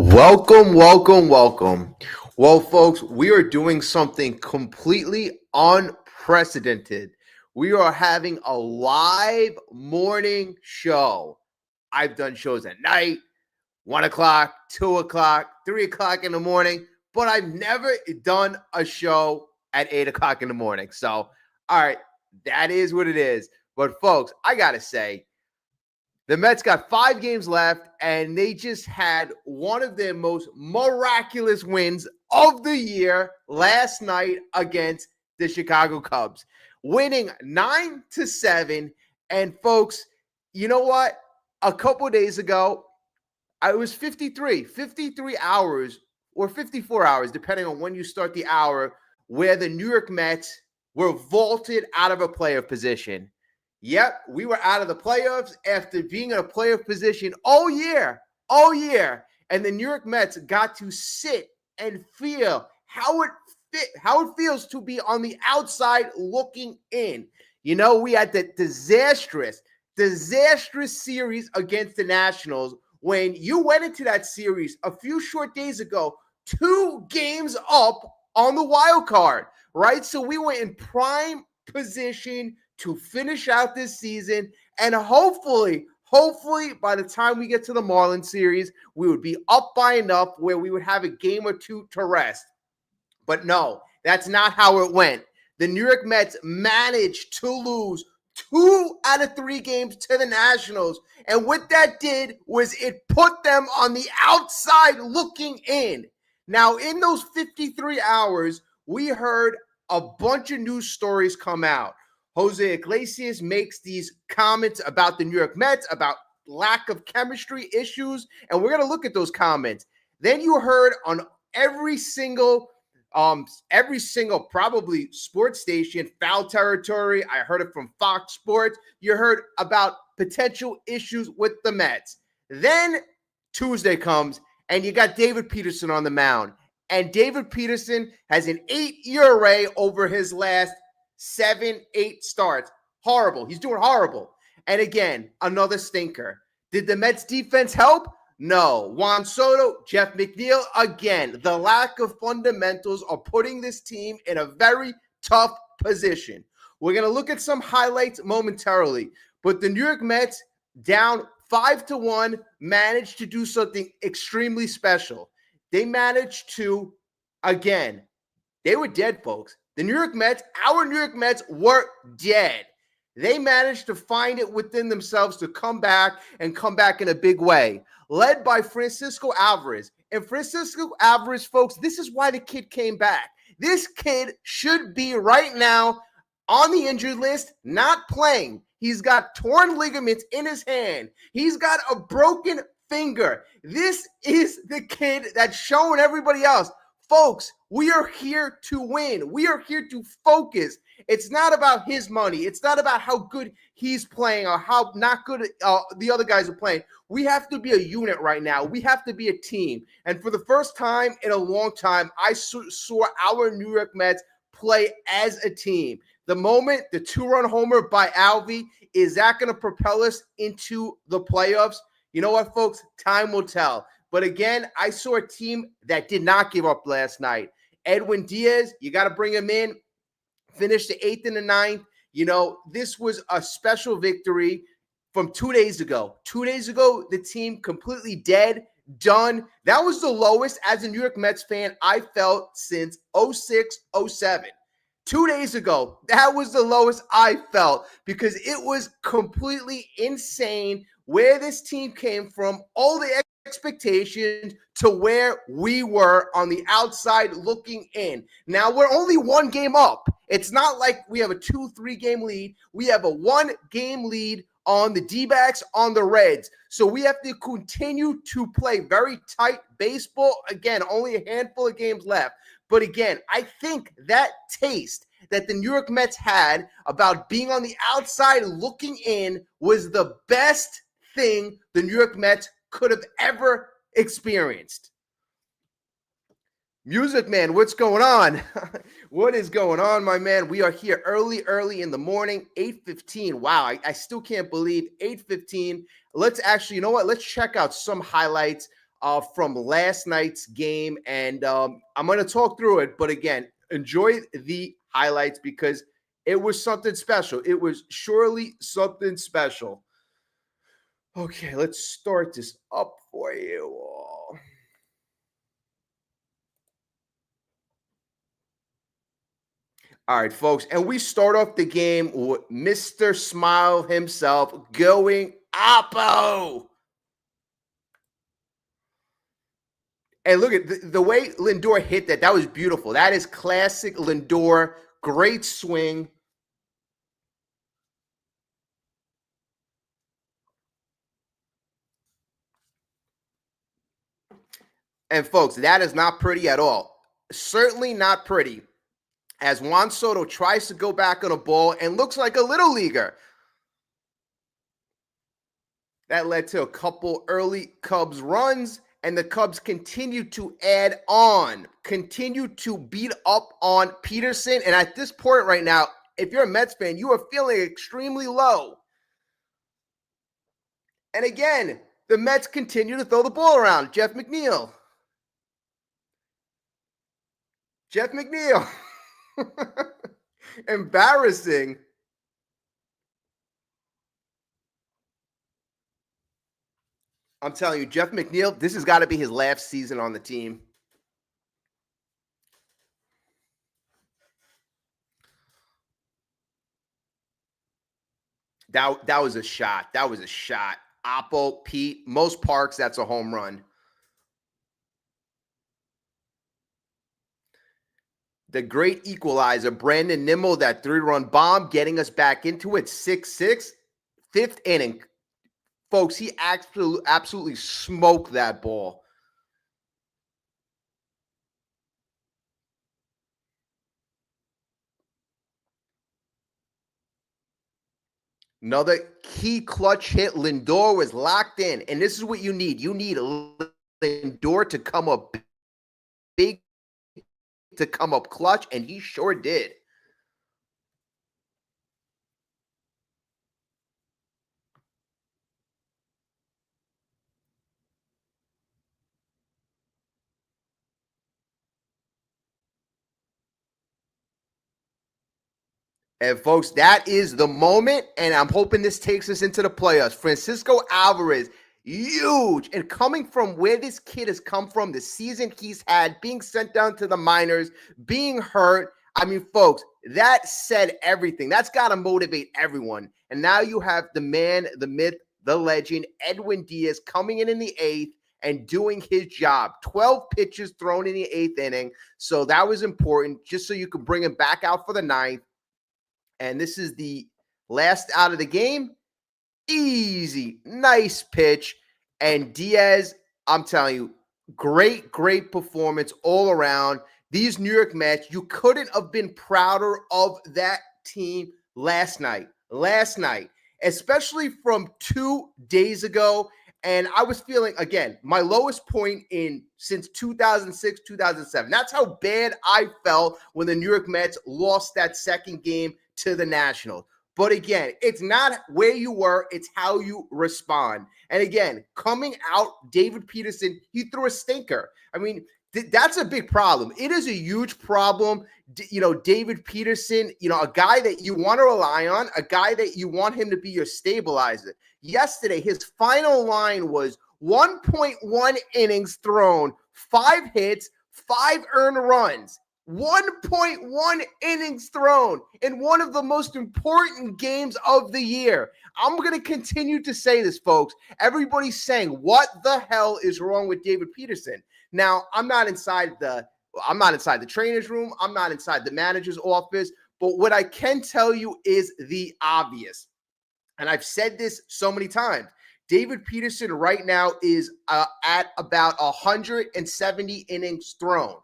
Welcome, welcome, welcome. Well, folks, we are doing something completely unprecedented. We are having a live morning show. I've done shows at night, 1 o'clock, 2 o'clock, 3 o'clock in the morning, but I've never done a show at 8 o'clock in the morning. So, all right, that is what it is. But, folks, I got to say, the Mets got 5 games left, and they just had one of their most miraculous wins of the year last night against the Chicago Cubs, winning 9-7. And folks, you know what? A couple of days ago, I was 53 hours or 54 hours, depending on when you start the hour, where the New York Mets were vaulted out of a playoff position. Yep, we were out of the playoffs after being in a playoff position all year. And the New York Mets got to sit and feel how it feels to be on the outside looking in. You know, we had the disastrous series against the Nationals when you went into that series a few short days ago, 2 games up on the wild card, right? So we were in prime position to finish out this season, and hopefully by the time we get to the Marlins series, we would be up by enough where we would have a game or two to rest. But no, that's not how it went. The New York Mets managed to lose 2 out of 3 games to the Nationals, and what that did was it put them on the outside looking in. Now, in those 53 hours, we heard a bunch of news stories come out. José Iglesias makes these comments about the New York Mets, about lack of chemistry issues, and we're going to look at those comments. Then you heard on every single probably sports station, foul territory. I heard it from Fox Sports. You heard about potential issues with the Mets. Then Tuesday comes, and you got David Peterson on the mound. And David Peterson has an 8 ERA over his last 7-8 starts. Horrible. He's doing horrible. And again, another stinker. Did the Mets defense help? No. Juan Soto, Jeff McNeil, again, the lack of fundamentals are putting this team in a very tough position. We're going to look at some highlights momentarily, but the New York Mets, down 5-1, managed to do something extremely special. They managed to, again, they were dead, folks. The New York Mets, our New York Mets, were dead. They managed to find it within themselves to come back and come back in a big way, led by Francisco Alvarez. And Francisco Alvarez, folks, this is why the kid came back. This kid should be right now on the injured list, not playing. He's got torn ligaments in his hand. He's got a broken finger. This is the kid that's showing everybody else, folks, we are here to win. We are here to focus. It's not about his money. It's not about how good he's playing or how not good the other guys are playing. We have to be a unit right now. We have to be a team. And for the first time in a long time, I saw our New York Mets play as a team. The moment the 2-run homer by Alvy, is that going to propel us into the playoffs? You know what, folks? Time will tell. But again, I saw a team that did not give up last night. Edwin Diaz, you got to bring him in. Finished the 8th and the 9th. You know, this was a special victory from 2 days ago. 2 days ago, the team completely dead, done. That was the lowest as a New York Mets fan I felt since 06-07. 2 days ago, that was the lowest I felt because it was completely insane where this team came from, all the expectations to where we were on the outside looking in. Now, we're only 1 game up. It's not like we have a 2-3 game lead. We have a 1 game lead on the D-backs, on the Reds. So we have to continue to play very tight baseball. Again, only a handful of games left. But again, I think that taste that the New York Mets had about being on the outside looking in was the best thing the New York Mets could have ever experienced. Music Man, what's going on? What is going on, my man? We are here early in the morning, 8:15. Wow, I still can't believe 8:15. Let's actually, you know what? Let's check out some highlights from last night's game. And I'm going to talk through it. But again, enjoy the highlights because it was something special. It was surely something special. Okay, let's start this up for you all. All right, folks. And we start off the game with Mr. Smile himself going Oppo. And look at the way Lindor hit that. That was beautiful. That is classic Lindor. Great swing. And folks, that is not pretty at all. Certainly not pretty. As Juan Soto tries to go back on a ball and looks like a little leaguer. That led to a couple early Cubs runs, and the Cubs continue to add on, continue to beat up on Peterson. And at this point right now, if you're a Mets fan, you are feeling extremely low. And again, the Mets continue to throw the ball around. Jeff McNeil. Embarrassing. I'm telling you, Jeff McNeil, this has got to be his last season on the team. That was a shot. That was a shot. Oppo, Pete, most parks, that's a home run. The great equalizer, Brandon Nimmo, that 3-run bomb, getting us back into it, 6-6, fifth inning. Folks, he absolutely smoked that ball. Another key clutch hit. Lindor was locked in, and this is what you need. You need Lindor to come up big, to come up clutch, and he sure did. And folks, that is the moment, and I'm hoping this takes us into the playoffs. Francisco Alvarez, huge, and coming from where this kid has come from, the season he's had, being sent down to the minors, being hurt. I mean, folks, that said everything. That's got to motivate everyone. And now you have the man, the myth, the legend, Edwin Diaz, coming in the eighth and doing his job. 12 pitches thrown in the eighth inning. So that was important, just so you could bring him back out for the ninth. And this is the last out of the game. Easy, nice pitch. And Diaz, I'm telling you, great performance all around. These New York Mets, you couldn't have been prouder of that team last night, especially from 2 days ago. And I was feeling, again, my lowest point since 2006, 2007. That's how bad I felt when the New York Mets lost that second game to the Nationals. But again, it's not where you were, it's how you respond. And again, coming out, David Peterson, he threw a stinker. I mean, that's a big problem. It is a huge problem. David Peterson, a guy that you want to rely on, a guy that you want him to be your stabilizer. Yesterday, his final line was 1.1 innings thrown, 5 hits, 5 earned runs. 1.1 innings thrown in one of the most important games of the year. I'm going to continue to say this, folks. Everybody's saying, what the hell is wrong with David Peterson? Now, I'm not inside the trainer's room. I'm not inside the manager's office. But what I can tell you is the obvious. And I've said this so many times. David Peterson right now is at about 170 innings thrown.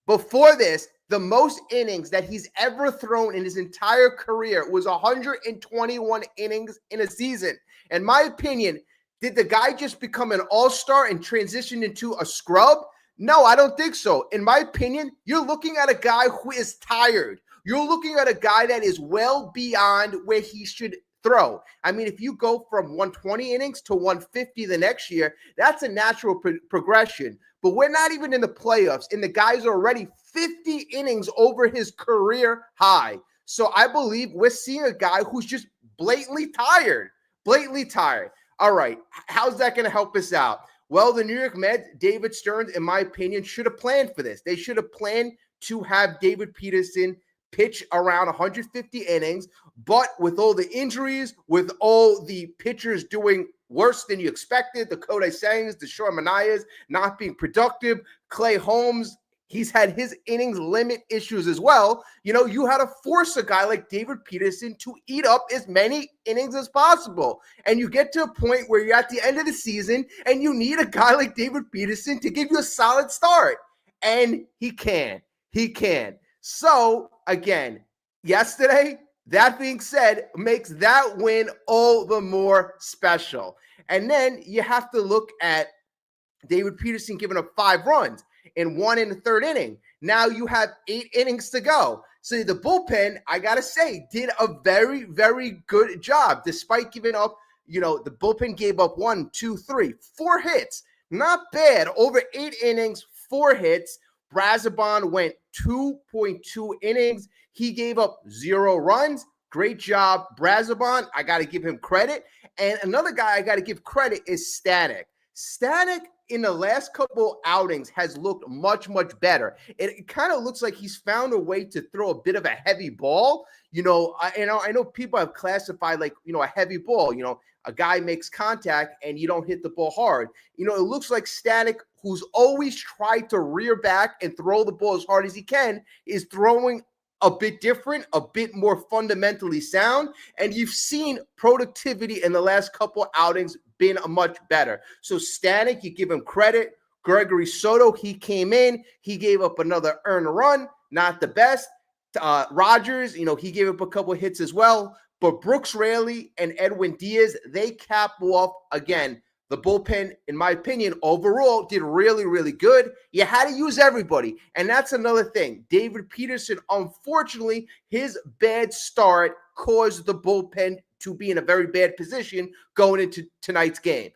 Before this, the most innings that he's ever thrown in his entire career was 121 innings in a season. In my opinion, did the guy just become an all-star and transition into a scrub? No, I don't think so. In my opinion, you're looking at a guy who is tired. You're looking at a guy that is well beyond where he should throw. I mean, if you go from 120 innings to 150 the next year, that's a natural progression. But we're not even in the playoffs, and the guy's already 50 innings over his career high. So I believe we're seeing a guy who's just blatantly tired. Blatantly tired. All right, how's that going to help us out? Well, the New York Mets, David Stearns, in my opinion, should have planned for this. They should have planned to have David Peterson pitch around 150 innings, but with all the injuries, with all the pitchers doing worse than you expected, the Kodai Sengas, the Shor Manayas not being productive, Clay Holmes, he's had his innings limit issues as well. You know, you had to force a guy like David Peterson to eat up as many innings as possible. And you get to a point where you're at the end of the season and you need a guy like David Peterson to give you a solid start. And he can. He can. So, again, yesterday, that being said, makes that win all the more special. And then you have to look at David Peterson giving up 5 runs and 1 in the 3rd inning. Now you have 8 innings to go. So the bullpen, I got to say, did a very, very good job despite giving up, you know, the bullpen gave up 1, 2, 3, 4 hits. Not bad. Over 8 innings, 4 hits. Brazoban went 2.2 innings. He gave up 0 runs. Great job, Brazoban. I got to give him credit. And another guy I got to give credit is Stanek. Stanek in the last couple outings has looked much, much better. It kind of looks like he's found a way to throw a bit of a heavy ball. You know, I know people have classified like, you know, a heavy ball, you know, a guy makes contact and you don't hit the ball hard. You know, it looks like Stanek, who's always tried to rear back and throw the ball as hard as he can, is throwing a bit different, a bit more fundamentally sound. And you've seen productivity in the last couple outings been much better. So Stanek, you give him credit. Gregory Soto, he came in. He gave up another earned run. Not the best. Rogers, you know, he gave up a couple of hits as well. But Brooks Raley and Edwin Diaz, they cap off, again, the bullpen, in my opinion, overall did really, really good. You had to use everybody. And that's another thing. David Peterson, unfortunately, his bad start caused the bullpen to be in a very bad position going into tonight's game.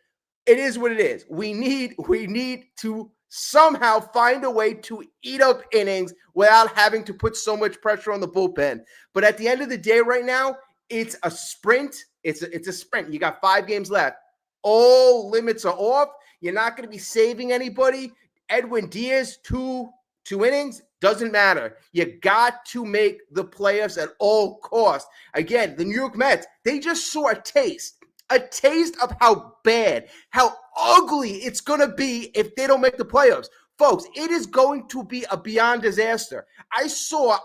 It is what it is. We need to somehow find a way to eat up innings without having to put so much pressure on the bullpen. But at the end of the day right now, it's a sprint. It's a sprint. You got 5 games left. All limits are off. You're not going to be saving anybody. Edwin Diaz, two innings, doesn't matter. You got to make the playoffs at all costs. Again, the New York Mets, they just saw a taste of how bad, how ugly it's going to be if they don't make the playoffs. Folks, it is going to be a beyond disaster. I saw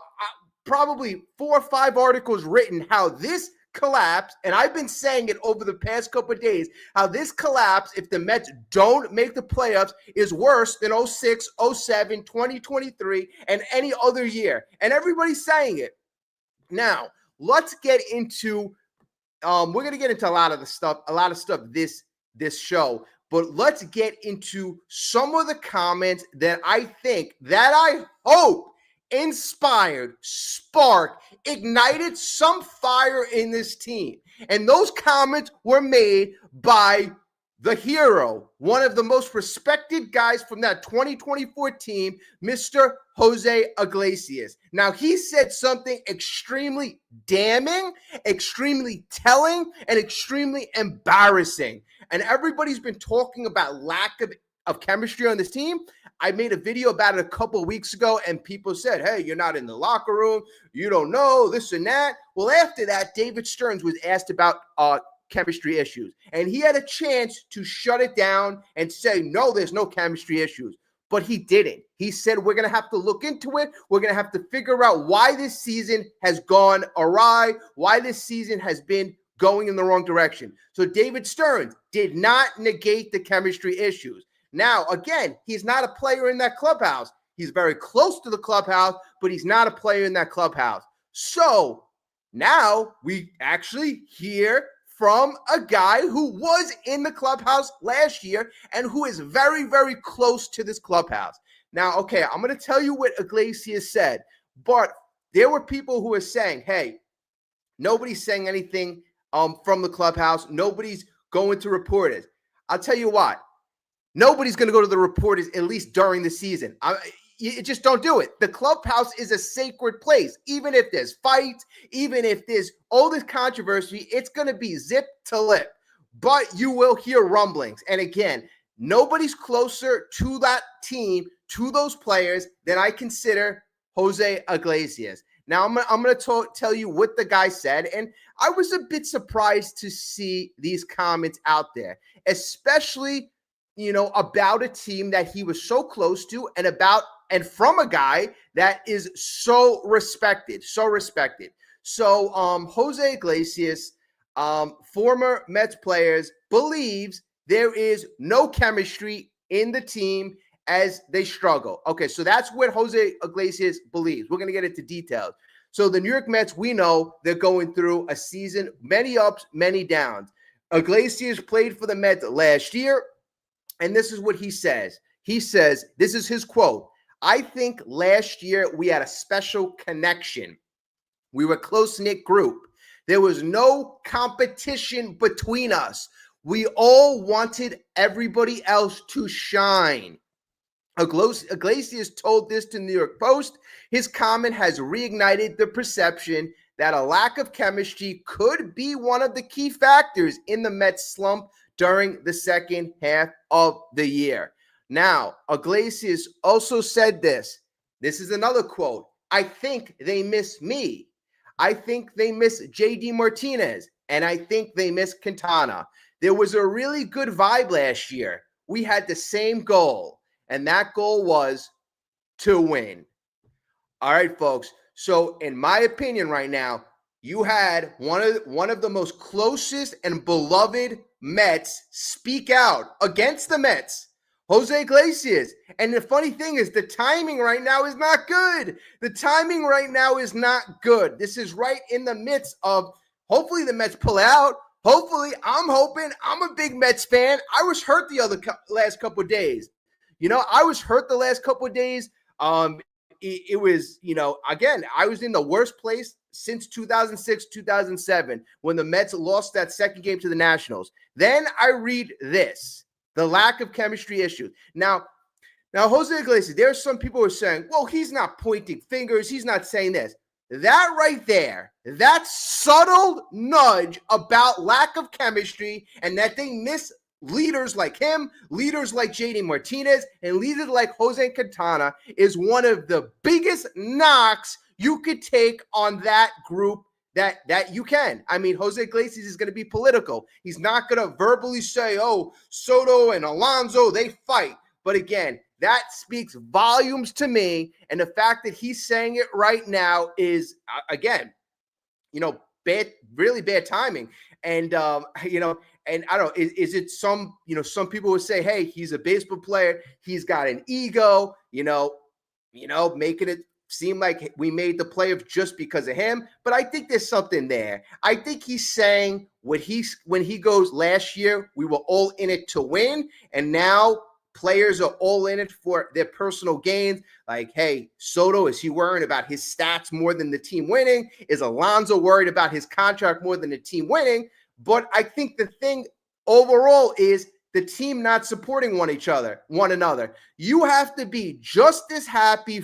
probably 4 or 5 articles written how this collapse, and I've been saying it over the past couple of days, how this collapse, if the Mets don't make the playoffs, is worse than 06, 07, 2023, and any other year. And everybody's saying it. Now, let's get into, we're going to get into a lot of stuff this show, but let's get into some of the comments that I hope inspired, sparked, ignited some fire in this team. And those comments were made by the hero, one of the most respected guys from that 2024 team, Mr. Jose Iglesias. Now, he said something extremely damning, extremely telling, and extremely embarrassing. And everybody's been talking about lack of chemistry on this team. I made a video about it a couple of weeks ago, and people said, hey, you're not in the locker room. You don't know this and that. Well, after that, David Stearns was asked about chemistry issues, and he had a chance to shut it down and say, no, there's no chemistry issues. But he didn't. He said, we're going to have to look into it. We're going to have to figure out why this season has gone awry, why this season has been going in the wrong direction. So David Stearns did not negate the chemistry issues. Now, again, he's not a player in that clubhouse. He's very close to the clubhouse, but he's not a player in that clubhouse. So now we actually hear from a guy who was in the clubhouse last year and who is very, very close to this clubhouse. Now, okay, I'm going to tell you what Iglesias said, but there were people who were saying, hey, nobody's saying anything from the clubhouse. Nobody's going to reporters. I'll tell you what, nobody's going to go to the reporters, at least during the season. You just don't do it. The clubhouse is a sacred place. Even if there's fights, even if there's all this controversy, it's going to be zip to lip. But you will hear rumblings. And again, nobody's closer to that team, to those players, than I consider José Iglesias. Now, I'm going to tell you what the guy said, and I was a bit surprised to see these comments out there, especially, about a team that he was so close to and from a guy that is so respected. So, José Iglesias, former Mets players, believes there is no chemistry in the team as they struggle. Okay, so that's what José Iglesias believes. We're going to get into details. So the New York Mets, we know they're going through a season, many ups, many downs. Iglesias played for the Mets last year, and this is what he says. He says, this is his quote, "I think last year we had a special connection. We were a close-knit group. There was no competition between us. We all wanted everybody else to shine." Iglesias told this to New York Post. His comment has reignited the perception that a lack of chemistry could be one of the key factors in the Mets slump during the second half of the year. Now, Iglesias also said this. This is another quote. "I think they miss me. I think they miss JD Martinez, and I think they miss Quintana. There was a really good vibe last year. We had the same goal, and that goal was to win." All right, folks. So in my opinion right now, you had one of the most closest and beloved Mets speak out against the Mets, José Iglesias. And the funny thing is the timing right now is not good. The timing right now is not good. This is right in the midst of hopefully the Mets pull out. Hopefully, I'm hoping. I'm a big Mets fan. I was hurt the last couple of days. I was hurt the last couple of days. It was, again, I was in the worst place since 2006, 2007, when the Mets lost that second game to the Nationals. Then I read this, the lack of chemistry issue. Now, José Iglesias, there are some people who are saying, well, he's not pointing fingers. He's not saying this. That right there, that subtle nudge about lack of chemistry and that they miss leaders like him, leaders like JD Martinez, and leaders like José Quintana is one of the biggest knocks you could take on that group that you can. I mean, José Iglesias is going to be political. He's not going to verbally say, oh, Soto and Alonso, they fight. But again, that speaks volumes to me. And the fact that he's saying it right now is, again, really bad timing. And, and I don't know, is it some people would say, hey, he's a baseball player. He's got an ego, making it seem like we made the playoff just because of him. But I think there's something there. I think he's saying when he goes last year, we were all in it to win. And now players are all in it for their personal gains. Like, hey, Soto, is he worried about his stats more than the team winning? Is Alonso worried about his contract more than the team winning? But I think the thing overall is the team not supporting one another. You have to be just as happy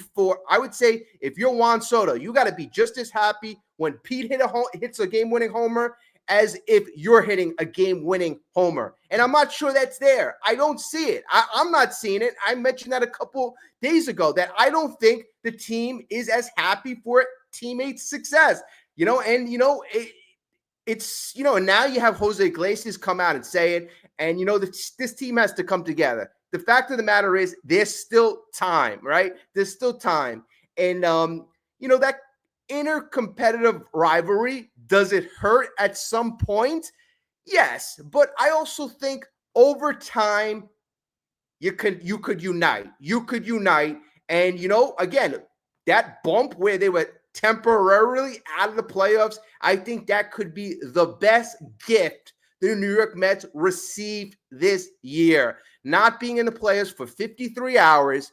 I would say, if you're Juan Soto, you got to be just as happy when Pete hits a game-winning homer as if you're hitting a game-winning homer. And I'm not sure that's there. I don't see it. I'm not seeing it. I mentioned that a couple days ago, that I don't think the team is as happy for teammates' success. It's and now you have José Iglesias come out and say it, and this team has to come together. The fact of the matter is, there's still time, right? There's still time, and that inner competitive rivalry, does it hurt at some point? Yes, but I also think over time you could unite. And again, that bump where they were temporarily out of the playoffs, I think that could be the best gift the New York Mets received this year. Not being in the playoffs for 53 hours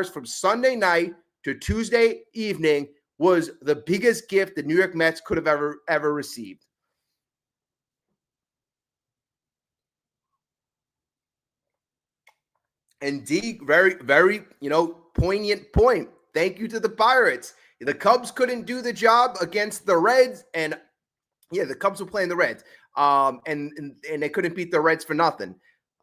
from Sunday night to Tuesday evening was the biggest gift the New York Mets could have ever received. And D, very, very, poignant point. Thank you to the Pirates. The Cubs couldn't do the job against the Reds, and yeah, the Cubs were playing the Reds, and they couldn't beat the Reds for nothing.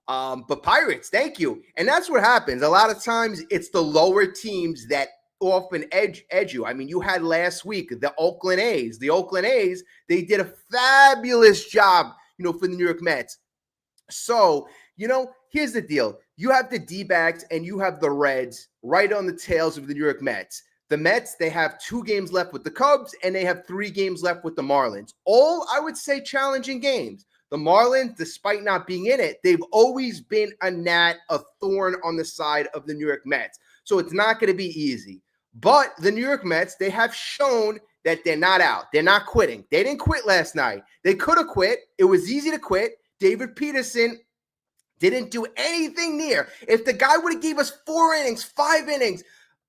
But Pirates, thank you. And that's what happens. A lot of times it's the lower teams that often edge you. I mean, you had last week the Oakland A's. The Oakland A's, they did a fabulous job, for the New York Mets. So, here's the deal. You have the D-backs and you have the Reds right on the tails of the New York Mets. The Mets, they have 2 games left with the Cubs and they have 3 games left with the Marlins. All, I would say, challenging games. The Marlins, despite not being in it, they've always been a thorn on the side of the New York Mets. So it's not going to be easy. But the New York Mets, they have shown that they're not out. They're not quitting. They didn't quit last night. They could have quit. It was easy to quit. David Peterson didn't do anything near. If the guy would have gave us 4 innings, 5 innings,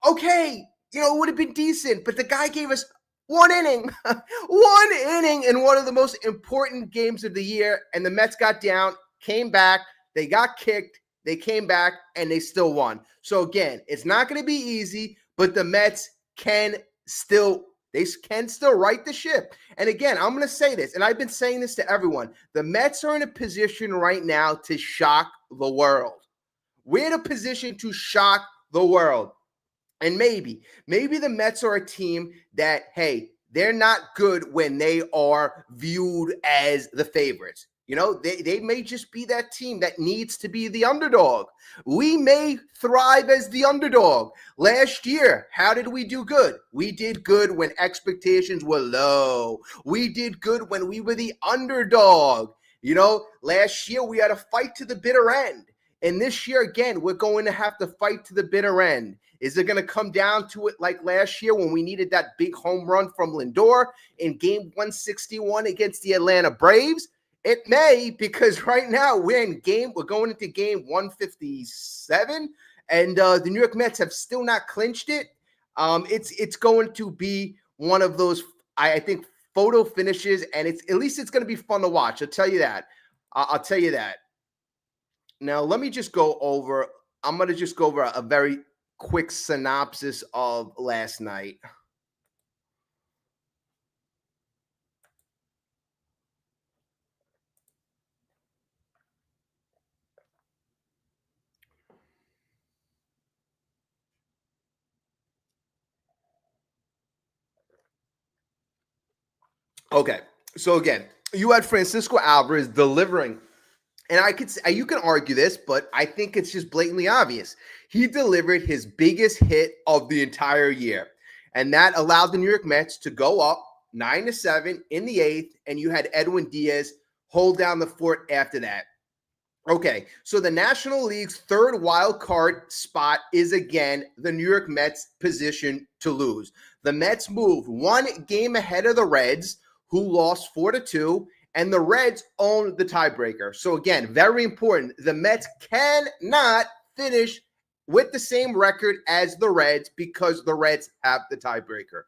okay, it would have been decent. But the guy gave us 1 inning, 1 inning in one of the most important games of the year. And the Mets got down, came back, they got kicked, they came back, and they still won. So again, it's not going to be easy, but the Mets can still right the ship. And again, I'm going to say this, and I've been saying this to everyone. The Mets are in a position right now to shock the world. We're in a position to shock the world. And maybe the Mets are a team that, hey, they're not good when they are viewed as the favorites. They may just be that team that needs to be the underdog. We may thrive as the underdog. Last year, how did we do good? We did good when expectations were low. We did good when we were the underdog. Last year we had to fight to the bitter end. And this year, again, we're going to have to fight to the bitter end. Is it going to come down to it like last year when we needed that big home run from Lindor in game 161 against the Atlanta Braves? It may, because right now we're going into game 157, and the New York Mets have still not clinched it. It's going to be one of those, I think, photo finishes, and at least it's going to be fun to watch. I'll tell you that. Now, let me just go over. I'm going to just go over a very quick synopsis of last night. Okay, so again, you had Francisco Alvarez delivering, and you can argue this, but I think it's just blatantly obvious. He delivered his biggest hit of the entire year, and that allowed the New York Mets to go up 9-7 in the 8th, and you had Edwin Diaz hold down the fort after that. Okay, so the National League's 3rd wild card spot is again the New York Mets' position to lose. The Mets moved 1 game ahead of the Reds, who lost 4-2, and the Reds own the tiebreaker. So again, very important. The Mets cannot finish with the same record as the Reds because the Reds have the tiebreaker.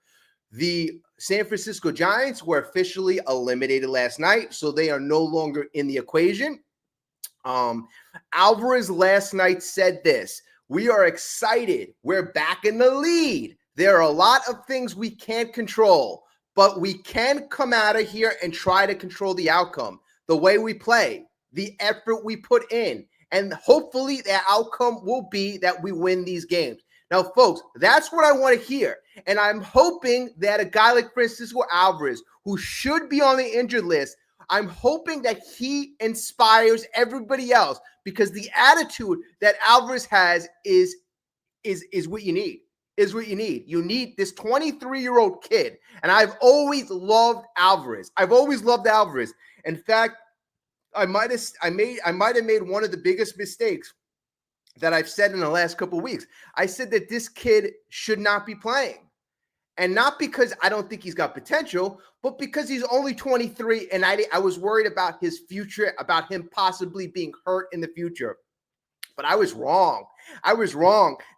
The San Francisco Giants were officially eliminated last night, so they are no longer in the equation. Alvarez last night said this: "We are excited. We're back in the lead. There are a lot of things we can't control, but we can come out of here and try to control the outcome, the way we play, the effort we put in, and hopefully the outcome will be that we win these games." Now, folks, that's what I want to hear. And I'm hoping that a guy like Francisco Alvarez, who should be on the injured list, I'm hoping that he inspires everybody else, because the attitude that Alvarez has is what you need. Is what you need. You need this 23-year-old kid. And I've always loved Alvarez. In fact, I might have made one of the biggest mistakes that I've said in the last couple of weeks. I said that this kid should not be playing. And not because I don't think he's got potential, but because he's only 23, and I was worried about his future, about him possibly being hurt in the future. But I was wrong.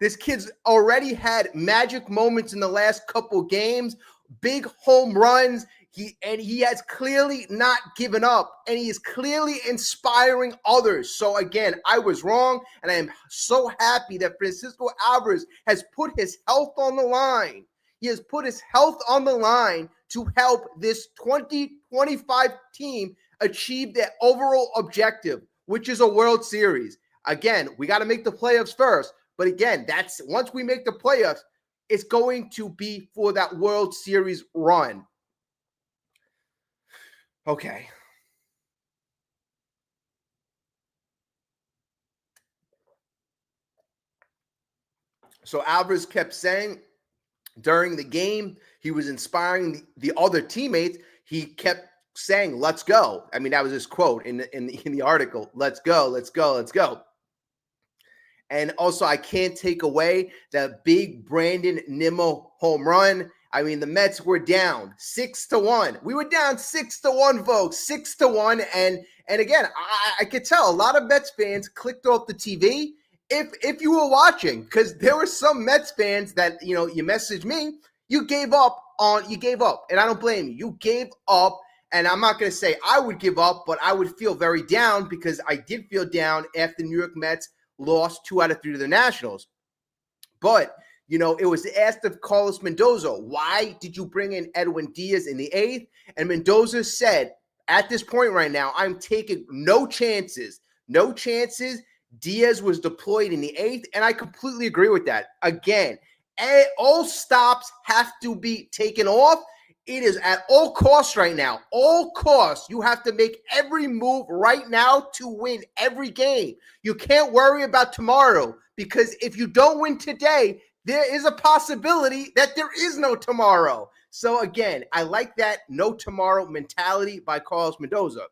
This kid's already had magic moments in the last couple games, big home runs. He has clearly not given up, and he is clearly inspiring others. So again, I was wrong, and I am so happy that Francisco Alvarez has put his health on the line. He has put his health on the line to help this 2025 team achieve their overall objective, which is a World Series. Again, we got to make the playoffs first. But again, that's once we make the playoffs, it's going to be for that World Series run. Okay. So Alvarez kept saying during the game, he was inspiring the other teammates. He kept saying, "Let's go." I mean, that was his quote in the article. "Let's go, let's go, let's go." And also, I can't take away that big Brandon Nimmo home run. I mean, the Mets were down 6-1. We were down 6-1, folks, 6-1. And again, I could tell a lot of Mets fans clicked off the TV. If you were watching, because there were some Mets fans that, you messaged me, you gave up, and I don't blame you. You gave up, and I'm not going to say I would give up, but I would feel very down because I did feel down after the New York Mets lost 2 out of 3 to the Nationals. But, it was asked of Carlos Mendoza, why did you bring in Edwin Diaz in the 8th? And Mendoza said, at this point right now, I'm taking no chances. No chances. Diaz was deployed in the 8th, and I completely agree with that. Again, all stops have to be taken off. It is at all costs right now. All costs. You have to make every move right now to win every game. You can't worry about tomorrow, because if you don't win today, there is a possibility that there is no tomorrow. So again, I like that no tomorrow mentality by Carlos Mendoza.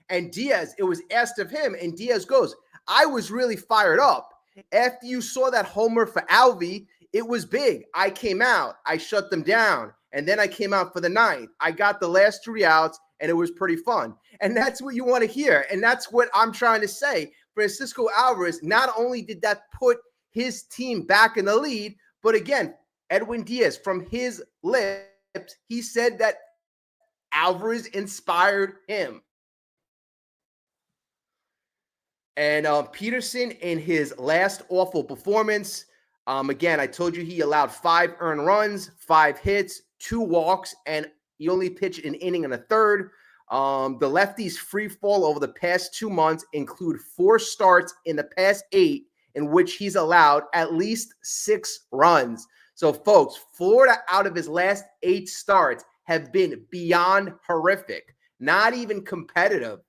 And Diaz, it was asked of him, and Diaz goes, I was really fired up. After you saw that homer for Alvy, it was big. I came out. I shut them down. And then I came out for the 9th. I got the last 3 outs, and it was pretty fun. And that's what you want to hear. And that's what I'm trying to say. Francisco Alvarez, not only did that put his team back in the lead, but again, Edwin Diaz, from his lips, he said that Alvarez inspired him. And Peterson, in his last awful performance, again, I told you he allowed 5 earned runs, 5 hits, 2 walks, and he only pitched an inning and a third. The lefties' free fall over the past 2 months include 4 starts in the past 8 in which he's allowed at least 6 runs. So, folks, 4 out of his last 8 starts have been beyond horrific, not even competitive.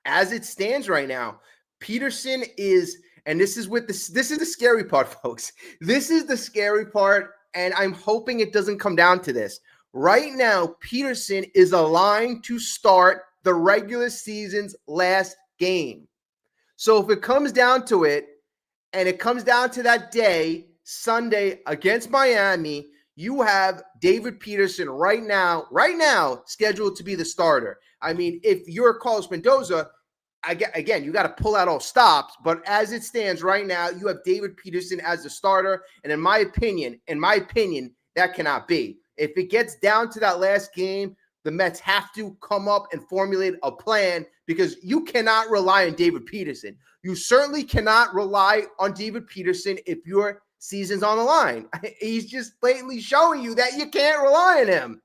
As it stands right now, Peterson is, and this is the scary part, folks. This is the scary part, and I'm hoping it doesn't come down to this. Right now, Peterson is aligned to start the regular season's last game. So if it comes down to it, and it comes down to that day, Sunday against Miami, you have David Peterson right now scheduled to be the starter. I mean, if you're Carlos Mendoza, again, you got to pull out all stops. But as it stands right now, you have David Peterson as the starter. And in my opinion, that cannot be. If it gets down to that last game, the Mets have to come up and formulate a plan, because you cannot rely on David Peterson. You certainly cannot rely on David Peterson if your season's on the line. He's just blatantly showing you that you can't rely on him.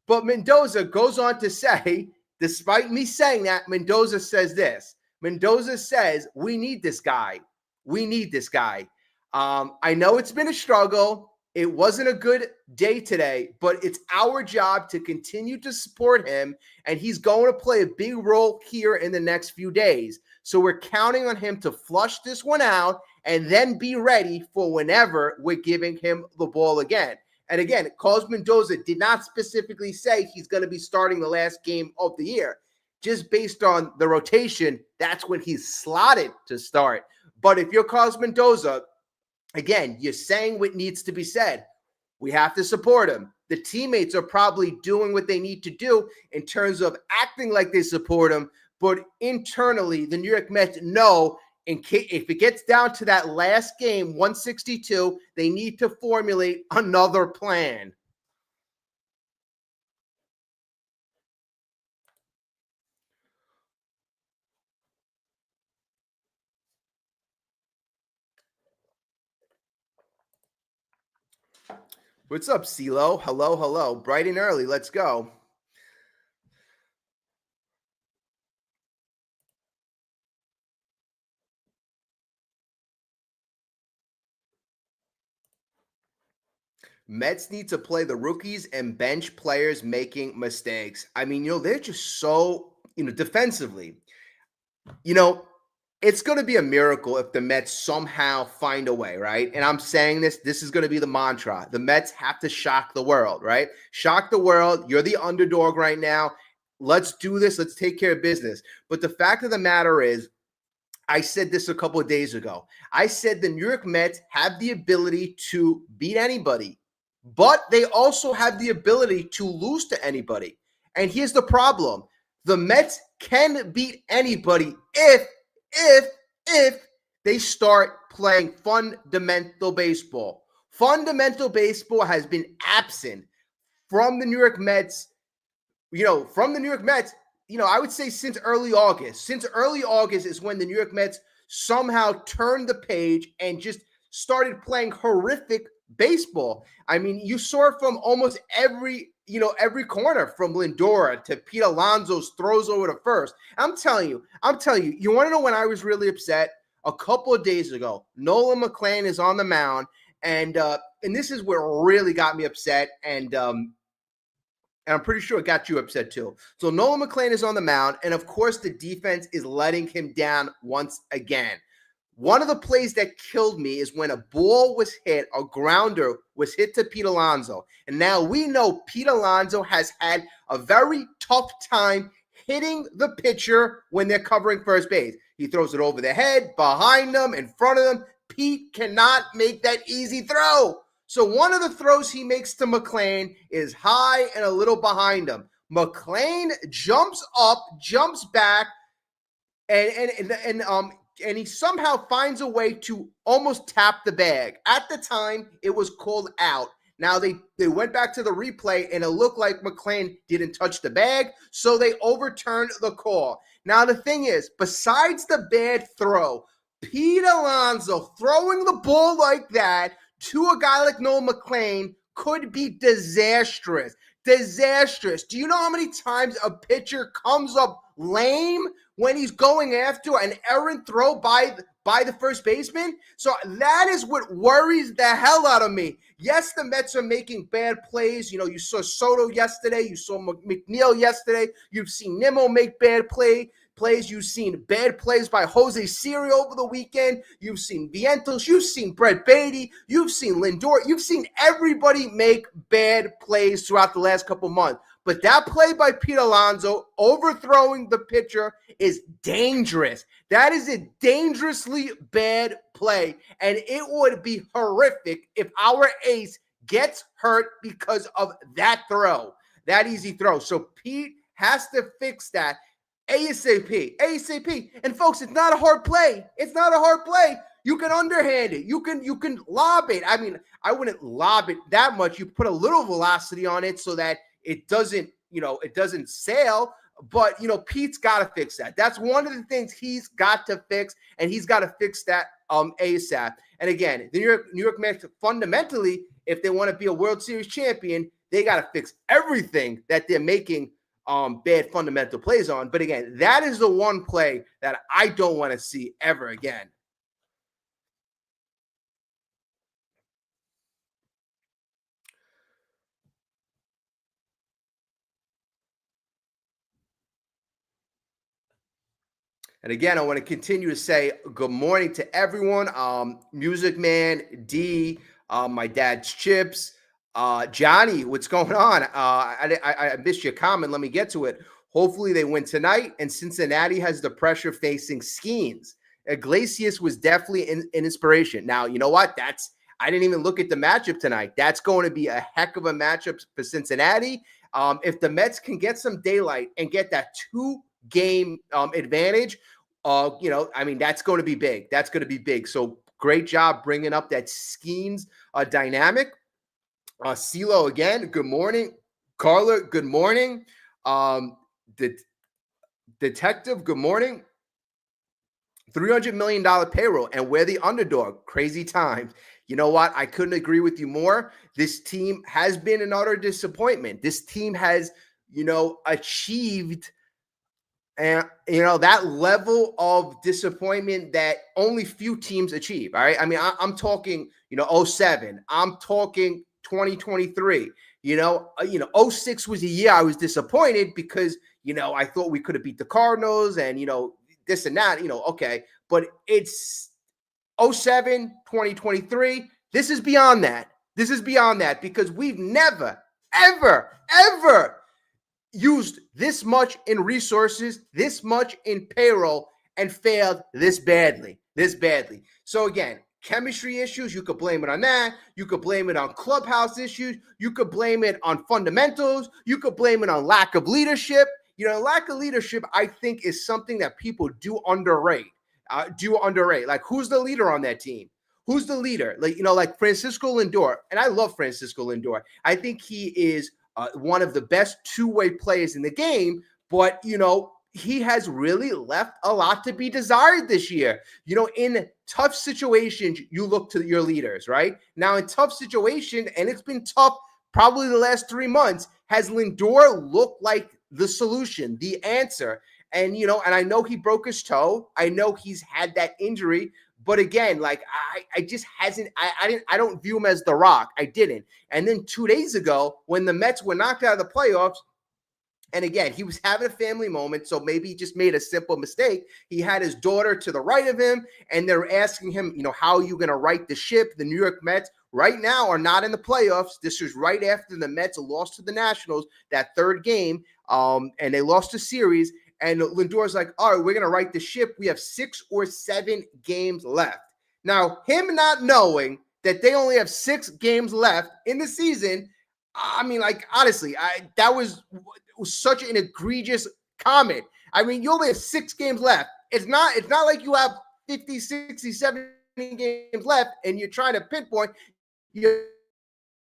But Mendoza goes on to say, despite me saying that, Mendoza says this. Mendoza says, we need this guy. We need this guy. I know it's been a struggle. It wasn't a good day today, but it's our job to continue to support him, and he's going to play a big role here in the next few days. So we're counting on him to flush this one out and then be ready for whenever we're giving him the ball again. And again, Carlos Mendoza did not specifically say he's going to be starting the last game of the year. Just based on the rotation, that's when he's slotted to start. But if you're Carlos Mendoza, again, you're saying what needs to be said. We have to support him. The teammates are probably doing what they need to do in terms of acting like they support him. But internally, the New York Mets know if it gets down to that last game, 162, they need to formulate another plan. What's up, CeeLo? Hello, hello. Bright and early. Let's go. Mets need to play the rookies and bench players making mistakes. I mean, they're just so, defensively. You know, it's going to be a miracle if the Mets somehow find a way, right? And I'm saying this is going to be the mantra. The Mets have to shock the world, right? Shock the world. You're the underdog right now. Let's do this. Let's take care of business. But the fact of the matter is, I said this a couple of days ago. I said the New York Mets have the ability to beat anybody, but they also have the ability to lose to anybody. And here's the problem. The Mets can beat anybody if they start playing fundamental baseball. Fundamental baseball has been absent from the New York Mets, I would say since early August. Since early August is when the New York Mets somehow turned the page and just started playing horrific baseball. I mean, you saw it from almost every corner, from Lindor to Pete Alonso's throws over to first. I'm telling you, you want to know when I was really upset? A couple of days ago, Nolan McLean is on the mound, and this is what really got me upset, and I'm pretty sure it got you upset too. So Nolan McLean is on the mound, and of course the defense is letting him down once again. One of the plays that killed me is when a ball was hit, a grounder was hit to Pete Alonso. And now we know Pete Alonso has had a very tough time hitting the pitcher when they're covering first base. He throws it over the head, behind them, in front of them. Pete cannot make that easy throw. So one of the throws he makes to McLean is high and a little behind him. McLean jumps up, jumps back, and he somehow finds a way to almost tap the bag. At the time, it was called out. Now they went back to the replay, and it looked like McLean didn't touch the bag, so they overturned the call. Now the thing is, besides the bad throw, Pete Alonso throwing the ball like that to a guy like Nolan McLean could be disastrous. Disastrous. Do you know how many times a pitcher comes up lame when he's going after an errant throw by the first baseman? So that is what worries the hell out of me. Yes, the Mets are making bad plays. You saw Soto yesterday. You saw McNeil yesterday. You've seen Nimmo make bad plays. You've seen bad plays by Jose Siri over the weekend. You've seen Vientos. You've seen Brett Beatty. You've seen Lindor. You've seen everybody make bad plays throughout the last couple months. But that play by Pete Alonso, overthrowing the pitcher, is dangerous. That is a dangerously bad play. And it would be horrific if our ace gets hurt because of that throw, that easy throw. So Pete has to fix that. ASAP. And folks, it's not a hard play. It's not a hard play. You can underhand it. You can lob it. I mean, I wouldn't lob it that much. You put a little velocity on it so that it doesn't sail. But, Pete's got to fix that. That's one of the things he's got to fix, and he's got to fix that ASAP. And again, the New York Mets, fundamentally, if they want to be a World Series champion, they got to fix everything that they're making bad fundamental plays on. But again, that is the one play that I don't want to see ever again. And again, I want to continue to say good morning to everyone. Music Man, D, my dad's Chips, Johnny, what's going on? I missed your comment. Let me get to it. Hopefully they win tonight, and Cincinnati has the pressure facing Skeens. Iglesias was definitely an inspiration. Now, you know what? I didn't even look at the matchup tonight. That's going to be a heck of a matchup for Cincinnati. If the Mets can get some daylight and get that two-game advantage, that's going to be big. That's going to be big. So great job bringing up that Skeens dynamic. CeeLo again, good morning. Carla, good morning. Detective, good morning. $300 million payroll, and we're the underdog. Crazy times. You know what? I couldn't agree with you more. This team has been an utter disappointment. This team has, achieved and that level of disappointment that only few teams achieve. All right. I mean, I'm talking, '07. I'm talking 2023. 06 was a year I was disappointed because, I thought we could have beat the Cardinals and, this and that, okay. But it's '07, 2023. This is beyond that. This is beyond that because we've never, ever, ever used this much in resources, this much in payroll, and failed this badly. So again, chemistry issues, you could blame it on that. You could blame it on clubhouse issues. You could blame it on fundamentals. You could blame it on lack of leadership. Lack of leadership, I think, is something that people do underrate. Like, who's the leader on that team? Who's the leader? Like Francisco Lindor. And I love Francisco Lindor. I think he is one of the best two-way players in the game, but, he has really left a lot to be desired this year. In tough situations, you look to your leaders, right? Now, in tough situations, and it's been tough probably the last 3 months, has Lindor looked like the solution, the answer? And, and I know he broke his toe. I know he's had that injury. But again, like I just hasn't. I don't view him as the Rock. I didn't. And then 2 days ago, when the Mets were knocked out of the playoffs, and again, he was having a family moment, so maybe he just made a simple mistake. He had his daughter to the right of him, and they're asking him, how are you going to right the ship? The New York Mets right now are not in the playoffs. This was right after the Mets lost to the Nationals, that third game, and they lost the series. And Lindor's like, all right, we're going to right the ship. We have 6 or 7 games left. Now, him not knowing that they only have 6 games left in the season, I mean, like, honestly, that was such an egregious comment. I mean, you only have 6 games left. It's not like you have 50, 60, 70 games left and you're trying to pinpoint. You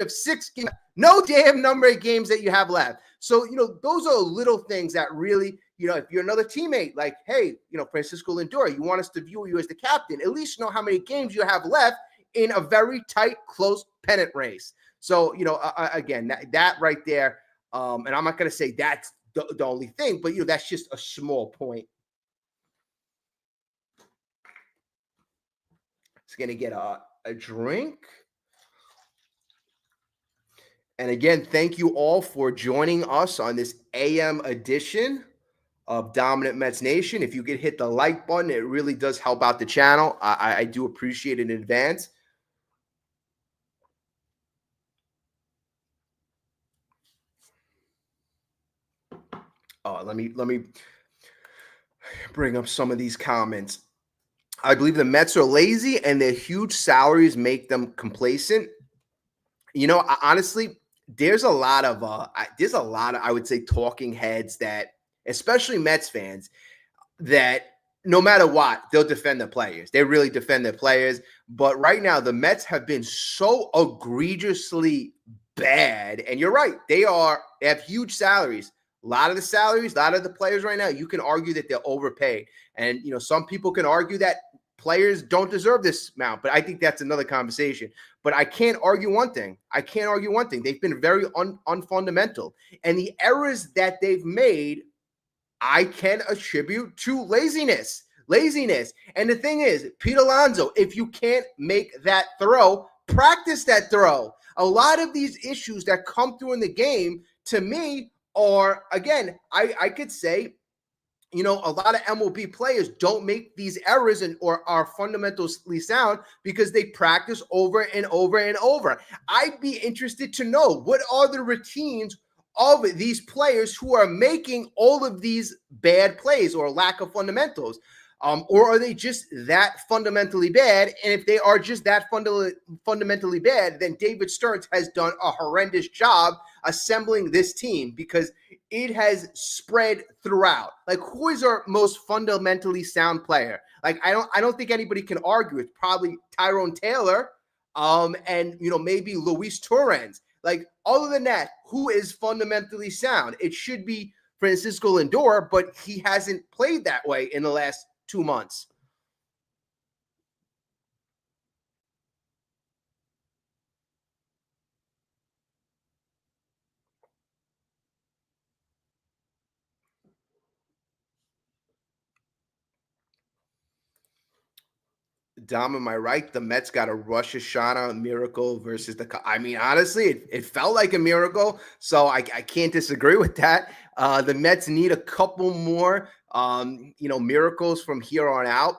have 6 games. No damn number of games that you have left. So, those are little things that really, if you're another teammate, like, hey, Francisco Lindor, you want us to view you as the captain, at least know how many games you have left in a very tight, close pennant race. So, again, that right there, and I'm not going to say that's the only thing, but, that's just a small point. It's going to get a drink. And again, thank you all for joining us on this AM edition of Dominant Mets Nation. If you could hit the like button, it really does help out the channel. I do appreciate it in advance. Let me bring up some of these comments. I believe the Mets are lazy and their huge salaries make them complacent. Honestly, there's a lot of I would say talking heads that, especially Mets fans, that no matter what, they'll defend the players. They really defend their players. But right now, the Mets have been so egregiously bad. And you're right. They have huge salaries. A lot of the players right now, you can argue that they're overpaid. And, some people can argue that players don't deserve this amount, but I think that's another conversation. But I can't argue one thing. They've been very unfundamental. And the errors that they've made, I can attribute to laziness. And the thing is, Pete Alonso, if you can't make that throw, practice that throw. A lot of these issues that come through in the game, to me, are, again, I could say, a lot of MLB players don't make these errors or are fundamentally sound because they practice over and over and over. I'd be interested to know, what are the routines of these players who are making all of these bad plays or lack of fundamentals? Or are they just that fundamentally bad? And if they are just that fundamentally bad, then David Stearns has done a horrendous job assembling this team, because it has spread throughout. Like, who is our most fundamentally sound player? Like, I don't think anybody can argue. It's probably Tyrone Taylor, and maybe Luis Torrens. Like, other than that, who is fundamentally sound? It should be Francisco Lindor, but he hasn't played that way in the last 2 months. Dom, am I right? The Mets got a Rosh Hashanah miracle versus I mean, honestly, it felt like a miracle. So I can't disagree with that. The Mets need a couple more, miracles from here on out.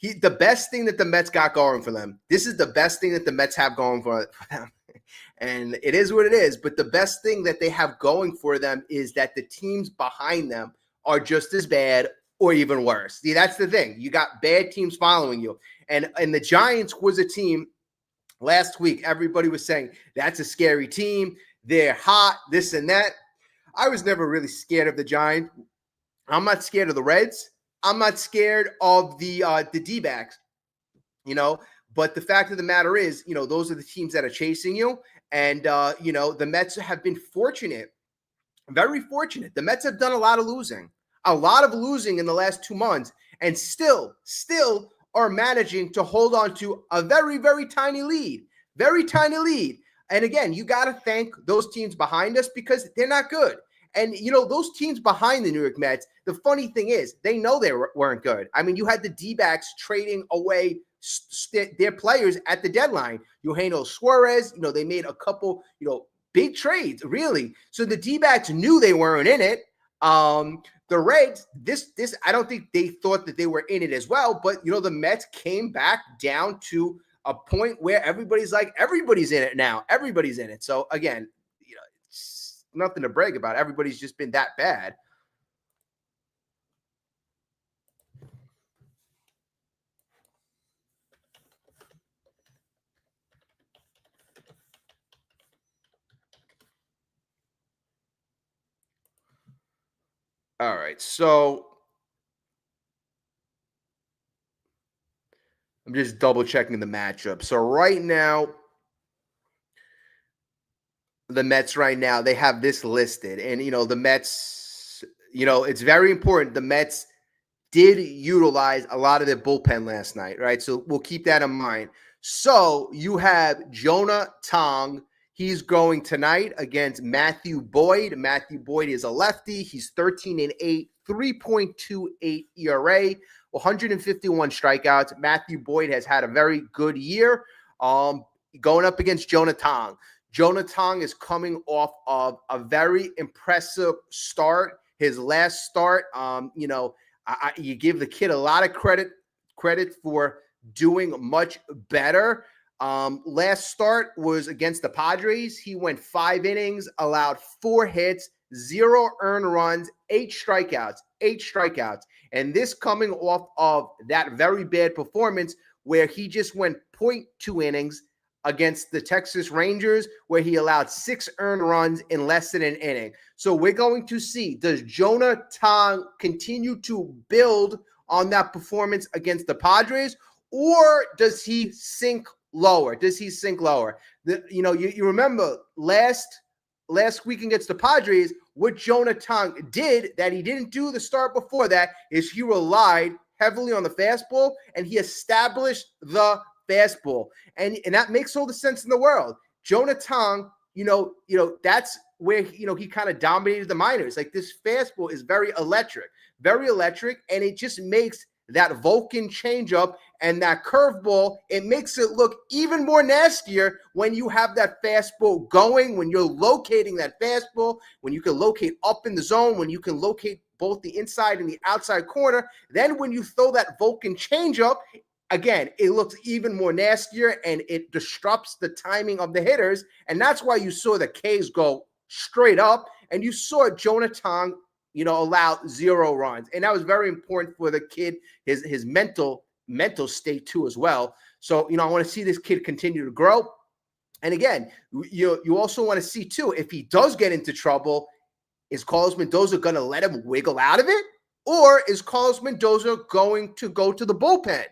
The best thing that the Mets got going for them. This is the best thing that the Mets have going for them. And it is what it is. But the best thing that they have going for them is that the teams behind them are just as bad or even worse. See, that's the thing. You got bad teams following you. And the Giants was a team last week. Everybody was saying, that's a scary team. They're hot, this and that. I was never really scared of the Giants. I'm not scared of the Reds. I'm not scared of the D-backs, But the fact of the matter is, those are the teams that are chasing you. And, the Mets have been fortunate, very fortunate. The Mets have done a lot of losing in the last 2 months, and still are managing to hold on to a very, very tiny lead. And again, you got to thank those teams behind us because they're not good. And, those teams behind the New York Mets, the funny thing is they know they weren't good. I mean, you had the D-backs trading away their players at the deadline. Eugenio Suarez, they made a couple, big trades, really. So the D-backs knew they weren't in it. The Reds, this I don't think they thought that they were in it as well. But, the Mets came back down to a point where everybody's like, everybody's in it now. Everybody's in it. So, again, it's nothing to brag about. Everybody's just been that bad. All right, so I'm just double checking the matchup. So right now, the Mets right now, they have this listed. And, the Mets, it's very important. The Mets did utilize a lot of their bullpen last night, right? So we'll keep that in mind. So you have Jonah Tong. He's going tonight against Matthew Boyd. Matthew Boyd is a lefty. He's 13-8, 3.28 ERA, 151 strikeouts. Matthew Boyd has had a very good year. Going up against Jonah Tong. Jonah Tong is coming off of a very impressive start. His last start, you give the kid a lot of credit for doing much better. Last start was against the Padres. He went 5 innings, allowed 4 hits, 0 earned runs, 8 strikeouts. And this coming off of that very bad performance where he just went 0.2 innings against the Texas Rangers, where he allowed 6 earned runs in less than an inning. So we're going to see, does Jonah Tong continue to build on that performance against the Padres, or does he sink lower? You remember last week against the Padres, what Jonah Tong did that he didn't do the start before that is he relied heavily on the fastball, and he established the fastball. And that makes all the sense in the world. Jonah Tong, that's where, he kind of dominated the minors. Like, this fastball is very electric, and it just makes that Vulcan changeup and that curveball, it makes it look even more nastier when you have that fastball going, when you're locating that fastball, when you can locate up in the zone, when you can locate both the inside and the outside corner. Then when you throw that Vulcan changeup, again, it looks even more nastier, and it disrupts the timing of the hitters. And that's why you saw the K's go straight up, and you saw Jonah Tong, allow 0 runs. And that was very important for the kid, his mental state too as well. So, I want to see this kid continue to grow. And again, you also want to see too, if he does get into trouble, is Carlos Mendoza going to let him wiggle out of it? Or is Carlos Mendoza going to go to the bullpen?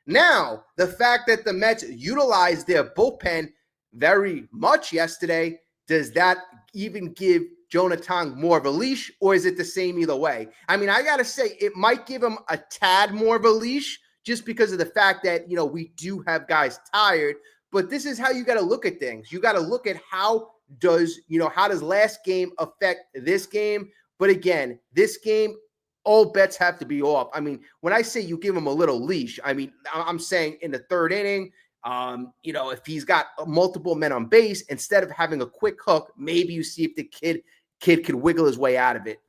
Now, the fact that the Mets utilized their bullpen very much yesterday, does that even give Jonah Tong more of a leash, or is it the same either way? I mean, I got to say, it might give him a tad more of a leash just because of the fact that, we do have guys tired. But this is how you got to look at things. You got to look at how does last game affect this game? But again, this game, all bets have to be off. I mean, when I say you give him a little leash, I mean, I'm saying in the third inning, if he's got multiple men on base, instead of having a quick hook, maybe you see if the kid could wiggle his way out of it.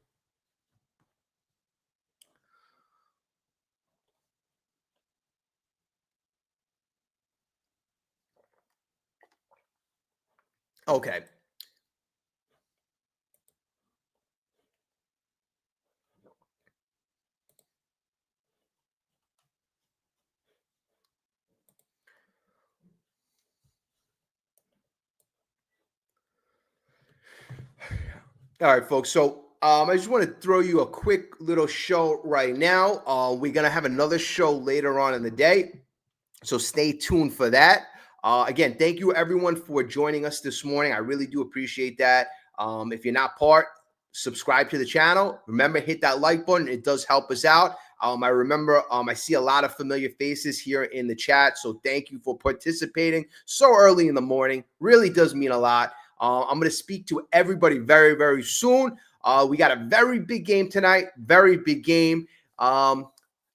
Okay. All right, folks. So I just want to throw you a quick little show right now. We're going to have another show later on in the day. So stay tuned for that. Again, thank you everyone for joining us this morning. I really do appreciate that. If you're not part, subscribe to the channel. Remember, hit that like button. It does help us out. I remember I see a lot of familiar faces here in the chat. So thank you for participating so early in the morning. Really does mean a lot. I'm going to speak to everybody very, very soon. We got a very big game tonight. Very big game. One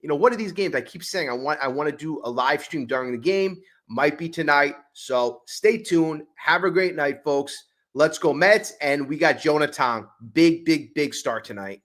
of these games I keep saying I want to do a live stream during the game. Might be tonight. So stay tuned. Have a great night, folks. Let's go Mets. And we got Jonah Tong. Big, big, big start tonight.